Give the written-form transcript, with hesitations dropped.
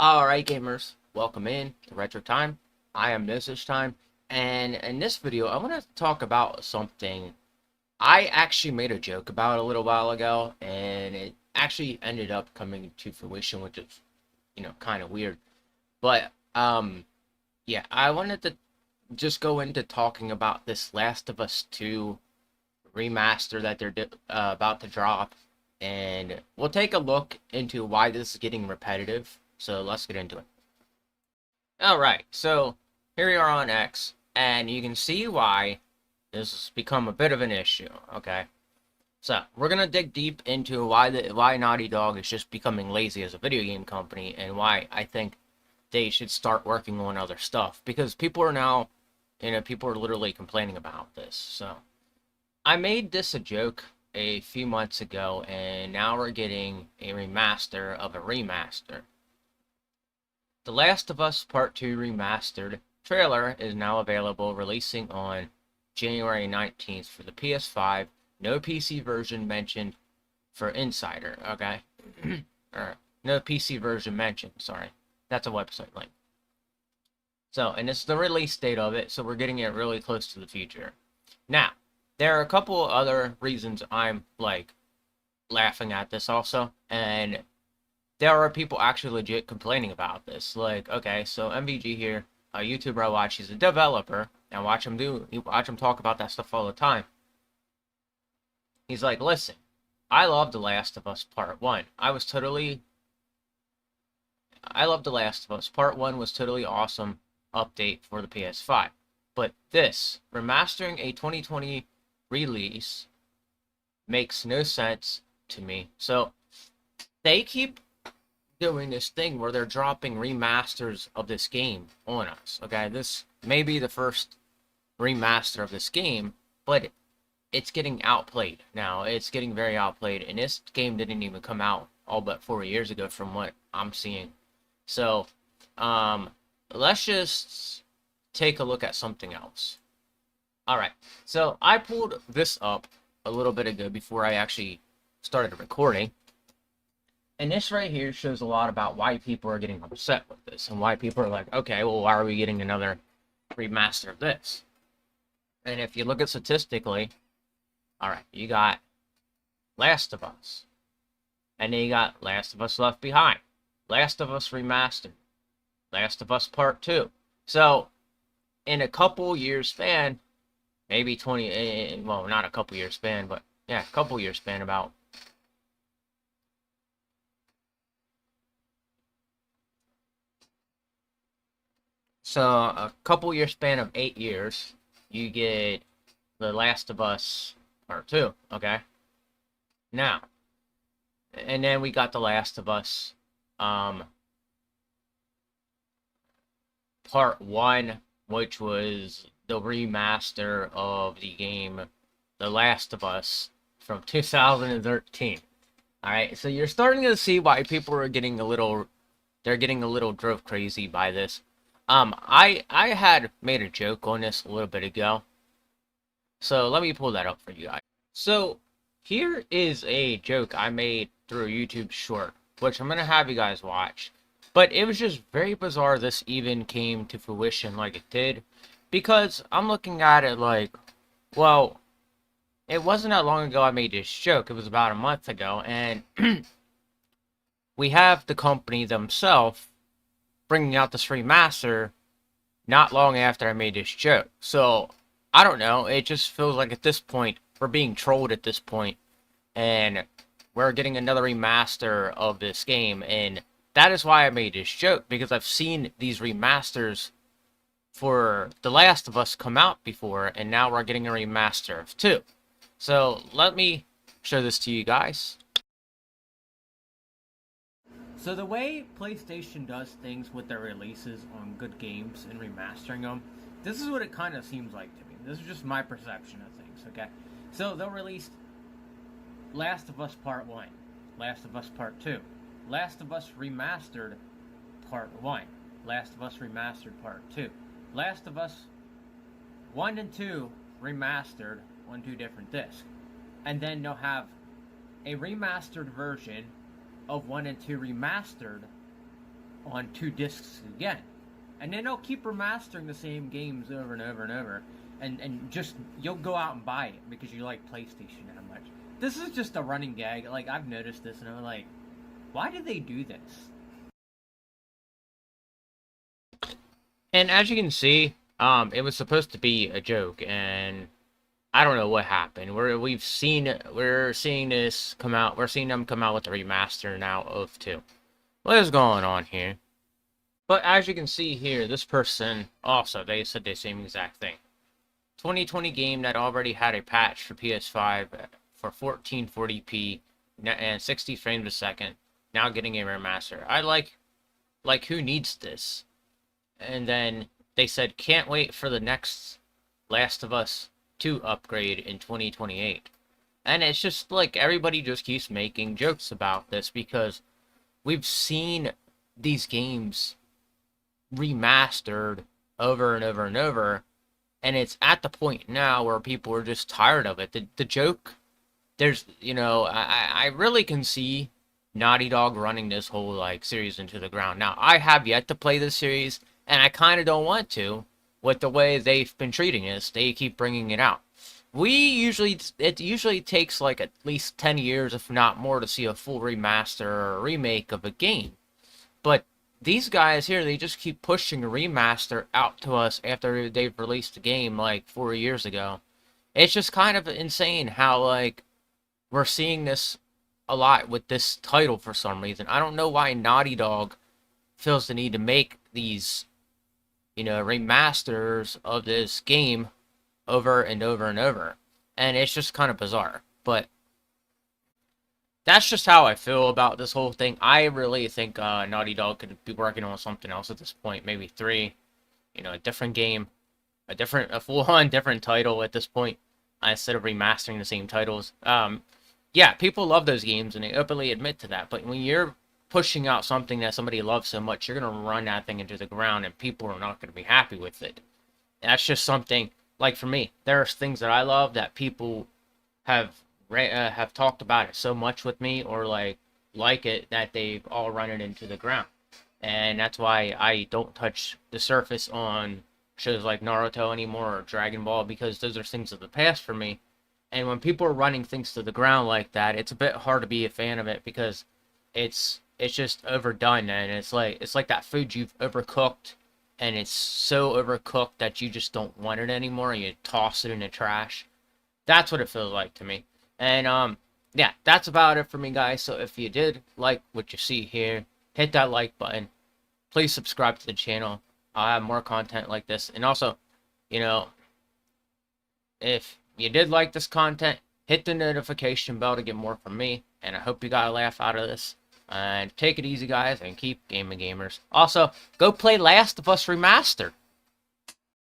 Alright gamers, welcome in to Retro Time. I am This Time, and in this video I want to talk about something I actually made a joke about a little while ago, and it actually ended up coming to fruition, which is, kind of weird. But, yeah, I wanted to just go into talking about this Last of Us 2 remaster that they're about to drop, and we'll take a look into why this is getting repetitive. So let's get into it. Alright, so here we are on X, and you can see why this has become a bit of an issue, okay? So, we're gonna dig deep into why Naughty Dog is just becoming lazy as a video game company, and why I think they should start working on other stuff. Because people are now, people are literally complaining about this. So, I made this a joke a few months ago, and now we're getting a remaster of a remaster. The Last of Us Part 2 Remastered trailer is now available, releasing on January 19th for the PS5. No PC version mentioned for Insider, okay? Or, no PC version mentioned, sorry. That's a website link. So, and this is the release date of it, so we're getting it really close to the future. Now, there are a couple other reasons I'm, laughing at this also, and there are people actually legit complaining about this. Like, okay, so MVG here, a YouTuber I watch, he's a developer, and watch him talk about that stuff all the time. He's like, listen, I love The Last of Us Part 1. I love The Last of Us. Part 1 was totally awesome update for the PS5. But this, remastering a 2020 release, makes no sense to me. So, they keep doing this thing where they're dropping remasters of this game on us, okay? This may be the first remaster of this game, but it's getting outplayed now. It's getting very outplayed, and this game didn't even come out all but 4 years ago from what I'm seeing. So, let's just take a look at something else. Alright, so I pulled this up a little bit ago before I actually started recording. And this right here shows a lot about why people are getting upset with this, and why people are like, okay, well, why are we getting another remaster of this? And if you look at statistically, alright, you got Last of Us. And then you got Last of Us Left Behind. Last of Us Remastered. Last of Us Part 2. So, in a couple years span, maybe 20, well, not a couple years span, but yeah, a couple years span about. So, a couple year span of 8 years, you get The Last of Us Part 2, okay? Now, and then we got The Last of Us, Part 1, which was the remaster of the game The Last of Us from 2013. Alright, so you're starting to see why people are getting a little, they're getting a little drove crazy by this. I had made a joke on this a little bit ago. So let me pull that up for you guys. So here is a joke I made through a YouTube short, which I'm going to have you guys watch. But it was just very bizarre this even came to fruition like it did. Because I'm looking at it like, well, it wasn't that long ago I made this joke. It was about a month ago. And we have the company themselves bringing out this remaster not long after I made this joke. So, I don't know. It just feels like at this point, we're being trolled at this point. And we're getting another remaster of this game. And that is why I made this joke. Because I've seen these remasters for The Last of Us come out before. And now we're getting a remaster of 2. So, let me show this to you guys. So the way PlayStation does things with their releases on good games and remastering them, this is what it kind of seems like to me. This is just my perception of things, okay? So they'll release Last of Us Part 1, Last of Us Part 2, Last of Us Remastered Part 1, Last of Us Remastered Part 2, Last of Us 1 and 2 Remastered on 2 different discs. And then they'll have a remastered version of 1 and 2 Remastered on 2 discs again. And then they'll keep remastering the same games over and over and over. And just, you'll go out and buy it because you like PlayStation that much. This is just a running gag. Like, I've noticed this and I'm like, why did they do this? And as you can see, it was supposed to be a joke, and I don't know what happened. We're seeing this come out. We're seeing them come out with a remaster now of 2. What is going on here? But as you can see here, this person also, they said the same exact thing. 2020 game that already had a patch for PS5 for 1440p and 60 frames a second, now getting a remaster. I like who needs this? And then they said, can't wait for the next Last of Us 2 upgrade in 2028. And it's just like everybody just keeps making jokes about this because we've seen these games remastered over and over and over, and it's at the point now where people are just tired of it. The joke, there's, I really can see Naughty Dog running this whole, like, series into the ground. Now, I have yet to play this series, and I kind of don't want to, with the way they've been treating us. They keep bringing it out. It usually takes, like, at least 10 years, if not more, to see a full remaster or a remake of a game. But these guys here, they just keep pushing a remaster out to us after they've released the game, like, 4 years ago. It's just kind of insane how, like, we're seeing this a lot with this title for some reason. I don't know why Naughty Dog feels the need to make these, remasters of this game over and over and over. And it's just kind of bizarre. But that's just how I feel about this whole thing. I really think Naughty Dog could be working on something else at this point. Maybe 3, a different game, a full-on different title at this point, instead of remastering the same titles. Yeah, people love those games, and they openly admit to that. But when you're pushing out something that somebody loves so much, you're going to run that thing into the ground, and people are not going to be happy with it. And that's just something, like for me, there's things that I love that people have talked about it so much with me, or like it, that they've all run it into the ground. And that's why I don't touch the surface on shows like Naruto anymore or Dragon Ball, because those are things of the past for me. And when people are running things to the ground like that, it's a bit hard to be a fan of it because it's just overdone, and it's like that food you've overcooked, and it's so overcooked that you just don't want it anymore, and you toss it in the trash. That's what it feels like to me. And yeah, that's about it for me, guys. So if you did like what you see here, hit that like button. Please subscribe to the channel. I'll have more content like this. And also, if you did like this content, hit the notification bell to get more from me. And I hope you got a laugh out of this. And take it easy, guys, and keep gaming, gamers. Also, go play Last of Us Remastered.